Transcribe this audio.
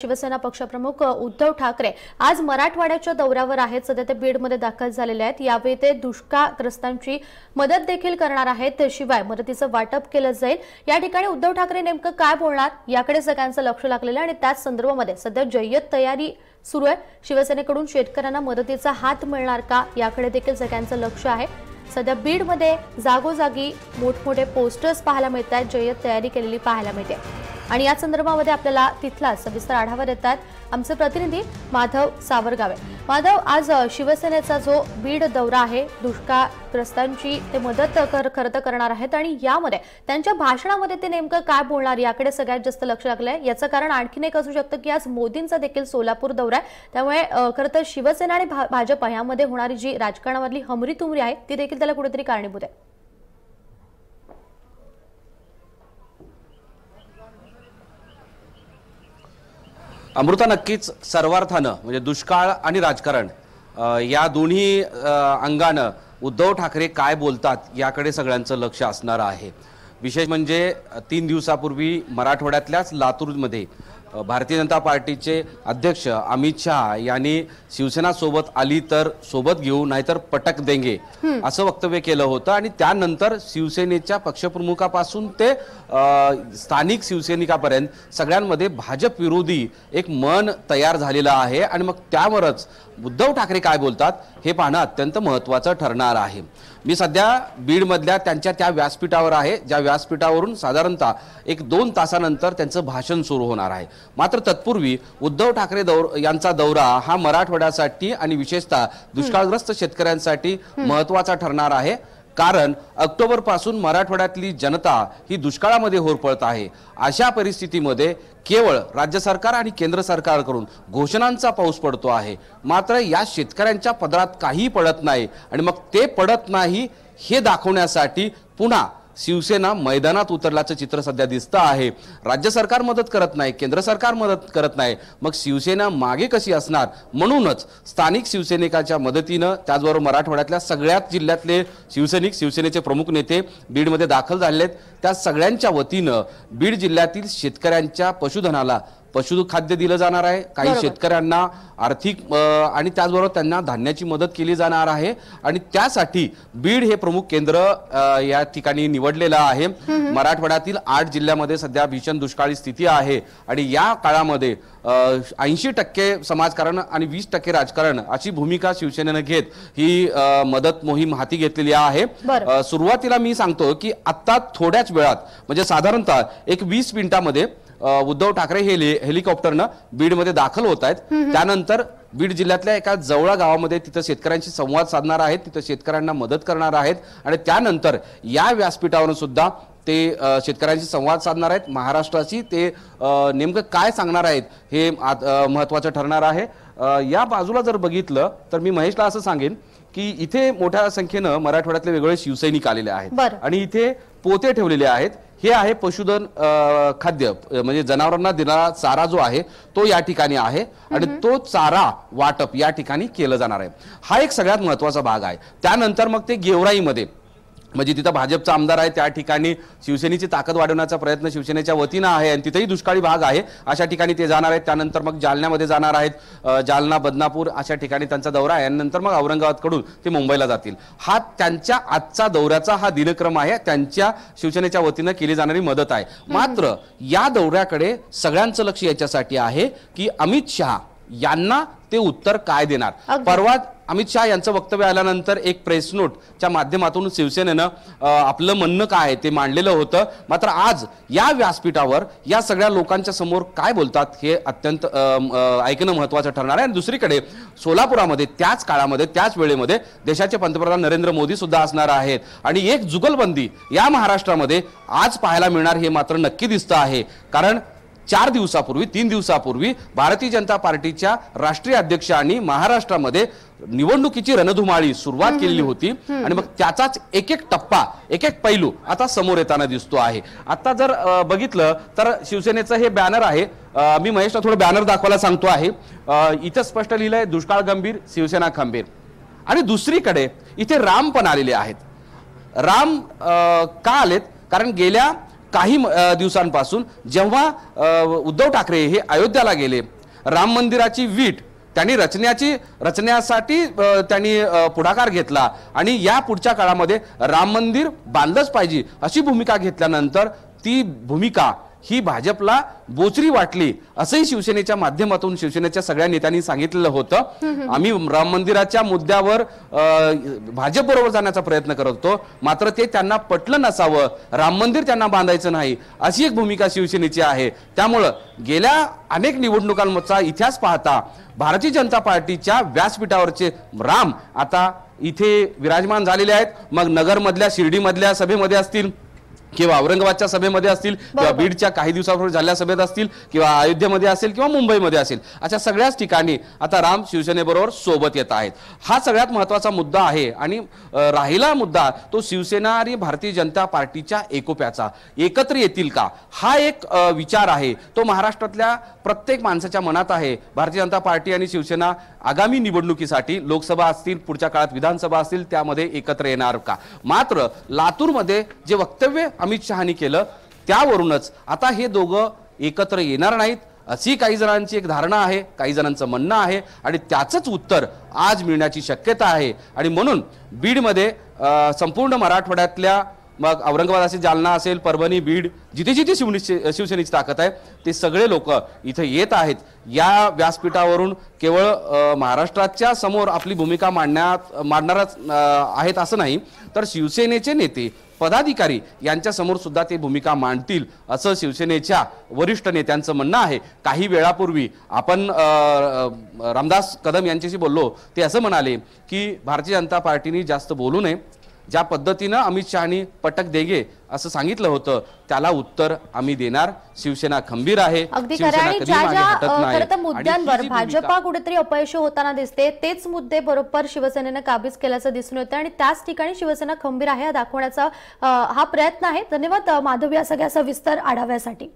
शिवसेना पक्षप्रमुख उद्धव ठाकरे आज मराठवाड्याच्या दौऱ्यावर आहेत। सध्या ते बीडमध्ये दाखल झालेले आहेत। यावेळी ते दुष्काळग्रस्तांची मदत देखील करणार आहेत। शिवाय मदतीचं वाटप केलं जाईल। या ठिकाणी उद्धव ठाकरे नेमकं काय बोलणार याकडे सगळ्यांचं लक्ष लागलेलं आहे आणि त्याच संदर्भामध्ये सध्या जय्यत तयारी सुरू आहे। शिवसेनेकडून शेतकऱ्यांना मदतीचा हात मिळणार का याकडे देखील सगळ्यांचं लक्ष आहे। सध्या बीडमध्ये जागोजागी मोठमोठे पोस्टर्स पाहायला मिळतात, जय्यत तयारी केलेली पाहायला मिळते आणि या संदर्भामध्ये आपल्याला तिथला सविस्तर आढावा देतात आमचे प्रतिनिधी माधव सावरगावे। माधव, आज शिवसेनेचा जो बीड दौरा आहे, दुष्काळग्रस्तांची ते मदत खरं करणार आहेत आणि यामध्ये त्यांच्या भाषणामध्ये ते नेमकं काय बोलणार याकडे सगळ्यात जास्त लक्ष लागलंय। याचं कारण आणखीन एक असू शकतं की आज मोदींचा देखील सोलापूर दौरा आहे, त्यामुळे खरं तर शिवसेना आणि भाजप यामध्ये होणारी जी राजकारणामधली हमरीतुमरी आहे ती देखील त्याला कुठेतरी कारणीभूत आहे। अमृता, नक्कीच सर्वार्थानं म्हणजे दुष्काळ आणि राजकारण या दोन्ही अंगानं उद्धव ठाकरे काय बोलतात याकडे सगळ्यांचं लक्ष असणार आहे। विशेष म्हणजे 3 दिवसापूर्वी मराठवाड्यातल्याच लातूरमध्ये भारतीय जनता पार्टीचे अध्यक्ष अमित शहा यांनी शिवसेना सोबत आली तर सोबत घेऊ नाहीतर पटक देंगे असं वक्तव्य केलं होतं आणि त्यानंतर शिवसेनेच्या पक्षप्रमुखापासून ते स्थानिक शिवसैनिकापर्यंत सगळ्यांमध्ये भाजप विरोधी एक मन तयार झालेलं आहे आणि मग त्यावरच उद्धव ठाकरे काय बोलतात हे पाहणं अत्यंत महत्त्वाचं ठरणार आहे। मी सध्या बीडमधल्या त्यांच्या त्या व्यासपीठावर आहे, ज्या व्यासपीठावरून साधारणतः 1-2 तासानंतर त्यांचं भाषण सुरू होणार आहे। मात्र तत्पूर्वी उद्धव ठाकरे यांचा दौरा हा मराठवाड्यासाठी आणि विशेषतः दुष्काळग्रस्त शेतकऱ्यांसाठी महत्त्वाचा ठरणार आहे, कारण ऑक्टोबर पासून मराठवाड्यातली जनता ही दुष्काळामध्ये होरपळत आहे। अशा परिस्थितीमध्ये केवळ राज्य सरकार आणि केंद्र सरकारकडून घोषणांचा पाऊस पडतो आहे, मात्र या शेतकऱ्यांच्या पदरात काही पडत नाही आणि मग ते पडत नाही हे दाखवण्यासाठी पुन्हा शिवसेना मैदानात उतरल्याचं चित्र सध्या दिसतं आहे। राज्य सरकार मदत करत नाही, केंद्र सरकार मदत करत नाही, मग शिवसेना मागे कशी असणार? म्हणूनच स्थानिक शिवसैनिकांच्या मदतीनं त्याचबरोबर मराठवाड्यातल्या सगळ्याच जिल्ह्यातले शिवसैनिक, शिवसेनेचे प्रमुख नेते बीडमध्ये दाखल झालेले आहेत। त्या सगळ्यांच्या वतीनं बीड जिल्ह्यातील शेतकऱ्यांच्या पशुधनाला पशुखाद्य दिलं जाणार आहे। काही शेतकऱ्यांना आर्थिक आणि त्याचबरोबर त्यांना धान्याची मदत केली जाणार आहे आणि त्यासाठी बीड हे प्रमुख केंद्र या ठिकाणी निवडलेलं आहे। मराठवाड्यातील 8 जिल्ह्यामध्ये सध्या भीषण दुष्काळी स्थिती आहे आणि या काळामध्ये 80% समाजकारण आणि 20% राजकारण अशी भूमिका शिवसेनेने घेत ही मदत मोहीम हाती घेतलेली आहे। सुरुवातीला मी सांगतो की आता थोड्याच वेळात म्हणजे साधारणतः 20 मिनिटांमध्ये उद्धव ठाकरे हे हेलिकॉप्टरनं बीडमध्ये दाखल होत आहेत। त्यानंतर बीड जिल्ह्यातल्या एका जवळा गावामध्ये तिथं शेतकऱ्यांशी संवाद साधणार आहेत, तिथं शेतकऱ्यांना मदत करणार आहेत आणि त्यानंतर या व्यासपीठावरून सुद्धा ते शेतकऱ्यांशी संवाद साधणार आहेत। महाराष्ट्राची ते नेमकं काय सांगणार आहेत हे महत्त्वाचं ठरणार आहे। या बाजूला जर बघितलं तर मी महेशला असं सांगेन की इथे मोठ्या संख्येनं मराठवाड्यातले वेगवेगळे शिवसैनिक आलेले आहेत आणि इथे पोते ठेवलेले आहेत। हे आहे पशुधन खाद्य, म्हणजे जनावरांना देणारा चारा जो आहे तो या ठिकाणी आहे आणि तो चारा वाटप या ठिकाणी केलं जाणार आहे। हा एक सगळ्यात महत्त्वाचा भाग आहे। त्यानंतर मग ते गेवराईमध्ये म्हणजे तिथं भाजपचा आमदार आहे, त्या ठिकाणी शिवसेनेची ताकद वाढवण्याचा प्रयत्न शिवसेनेच्या वतीनं आहे आणि तिथेही दुष्काळी भाग आहे, अशा ठिकाणी ते जाणार आहेत। त्यानंतर मग जालन्यामध्ये जाणार आहेत, जालना, बदनापूर अशा ठिकाणी त्यांचा दौरा आहे। नंतर मग औरंगाबादकडून ते मुंबईला जातील। हा त्यांच्या आजचा दौऱ्याचा हा दिनक्रम आहे, त्यांच्या शिवसेनेच्या वतीनं केली जाणारी मदत आहे। मात्र या दौऱ्याकडे सगळ्यांचं लक्ष याच्यासाठी आहे की अमित शहा यांना ते उत्तर काय देणार। परवा अमित शहा यांचं वक्तव्य आल्यानंतर एक प्रेस नोटच्या माध्यमातून शिवसेनेनं आपलं म्हणणं काय ते मांडलेलं होतं, मात्र आज या व्यासपीठावर या सगळ्या लोकांच्या समोर काय बोलतात हे अत्यंत ऐकणं महत्त्वाचं ठरणार आहे। आणि दुसरीकडे सोलापुरामध्ये त्याच काळामध्ये त्याच वेळेमध्ये देशाचे पंतप्रधान नरेंद्र मोदी सुद्धा असणार आहेत आणि एक जुगलबंदी या महाराष्ट्रामध्ये आज पाहायला मिळणार हे मात्र नक्की दिसतं आहे, कारण 3 दिवसापूर्वी भारतीय जनता पार्टीच्या राष्ट्रीय अध्यक्षांनी महाराष्ट्रामध्ये निवडणुकीची रणधुमाळी सुरुवात केलेली होती आणि मग त्याचाच एक टप्पा, एक पैलू आता समोर येताना दिसतो आहे। आता जर बघितलं तर शिवसेनेचं हे बॅनर आहे, मी महेशला थोडं बॅनर दाखवायला सांगतो आहे। इथं स्पष्ट लिहिलंय दुष्काळ गंभीर, शिवसेना खंबीर आणि दुसरीकडे इथे राम पण आलेले आहेत। राम का आलेत? कारण गेल्या काही दिवसांपासून जेव्हा उद्धव ठाकरे हे अयोध्याला गेले, राम मंदिराची वीट त्यांनी रचण्यासाठी त्यांनी पुढाकार घेतला आणि या पुढच्या काळामध्ये राम मंदिर बांधलंच पाहिजे अशी भूमिका घेतल्यानंतर ती भूमिका ही भाजपला बोचरी वाटली असंही शिवसेनेच्या माध्यमातून शिवसेनेच्या सगळ्या नेत्यांनी सांगितलेलं होतं। आम्ही राम मंदिराच्या मुद्द्यावर भाजप बरोबर जाण्याचा प्रयत्न करत होतो, मात्र ते त्यांना पटलं नसावं, राम मंदिर त्यांना बांधायचं नाही अशी एक भूमिका शिवसेनेची आहे। त्यामुळे गेल्या अनेक निवडणुकांचा इतिहास पाहता भारतीय जनता पार्टीच्या व्यासपीठावरचे राम आता इथे विराजमान झालेले आहेत। मग नगरमधल्या शिर्डीमधल्या सभेमध्ये असतील किंवा औरंगाबादच्या सभेमध्ये असतील किंवा बीडच्या काही दिवसापूर्वी झालेल्या सभेत असतील किंवा अयोध्येमध्ये असेल किंवा मुंबईमध्ये असेल, अशा सगळ्याच ठिकाणी आता राम शिवसेनेबरोबर सोबत येत आहेत। हा सगळ्यात महत्त्वाचा मुद्दा आहे आणि राहिला मुद्दा तो शिवसेना आणि भारतीय जनता पार्टीच्या एकोप्याचा, एकत्र येतील का हा एक विचार आहे, तो महाराष्ट्रातल्या प्रत्येक माणसाच्या मनात आहे। भारतीय जनता पार्टी आणि शिवसेना आगामी निवडणुकीसाठी लोकसभा असतील, पुढच्या काळात विधानसभा असतील, त्यामध्ये एकत्र येणार का। मात्र लातूरमध्ये जे वक्तव्य अमित शहानी केलं त्यावरूनच आता हे दोघं एकत्र येणार नाहीत अशी काही जणांची एक धारणा आहे, काही जणांचं म्हणणं आहे आणि त्याचंच उत्तर आज मिळण्याची शक्यता आहे। आणि म्हणून बीडमध्ये संपूर्ण मराठवाड्यातल्या, मग औरंगाबाद असेल, जालना असेल, परभणी, बीड, जिथे जिथे शिवसेनेची ताकद आहे ते सगळे लोक इथे येत आहेत। या व्यासपीठावरून केवळ महाराष्ट्राच्या समोर आपली भूमिका मांडणारच आहेत असं नाही, तर शिवसेनेचे नेते, पदाधिकारी यांच्या समोर सुद्धा ते भूमिका मांडतील असं शिवसेनेच्या वरिष्ठ नेत्यांचं म्हणणं आहे। काही वेळापूर्वी आपण रामदास कदम यांच्याशी बोललो, ते असं म्हणाले की भारतीय जनता पार्टीने जास्त बोलू नये, ज्या पद्धतीनं अमित शहानी पटक देगे असं सांगितलं होतं त्याला उत्तर आम्ही देणार, शिवसेना खंबीर आहे, अगदी खरं आहे। खरं तर मुद्द्यांवर भाजपा कुठेतरी अपयशी होताना दिसते, तेच मुद्दे बरोबर शिवसेनेनं काबीज केल्याचं दिसून येतं आणि त्याच ठिकाणी शिवसेना खंबीर आहे दाखवण्याचा हा प्रयत्न आहे। धन्यवाद माधवी या सगळ्या सविस्तर आढाव्यासाठी।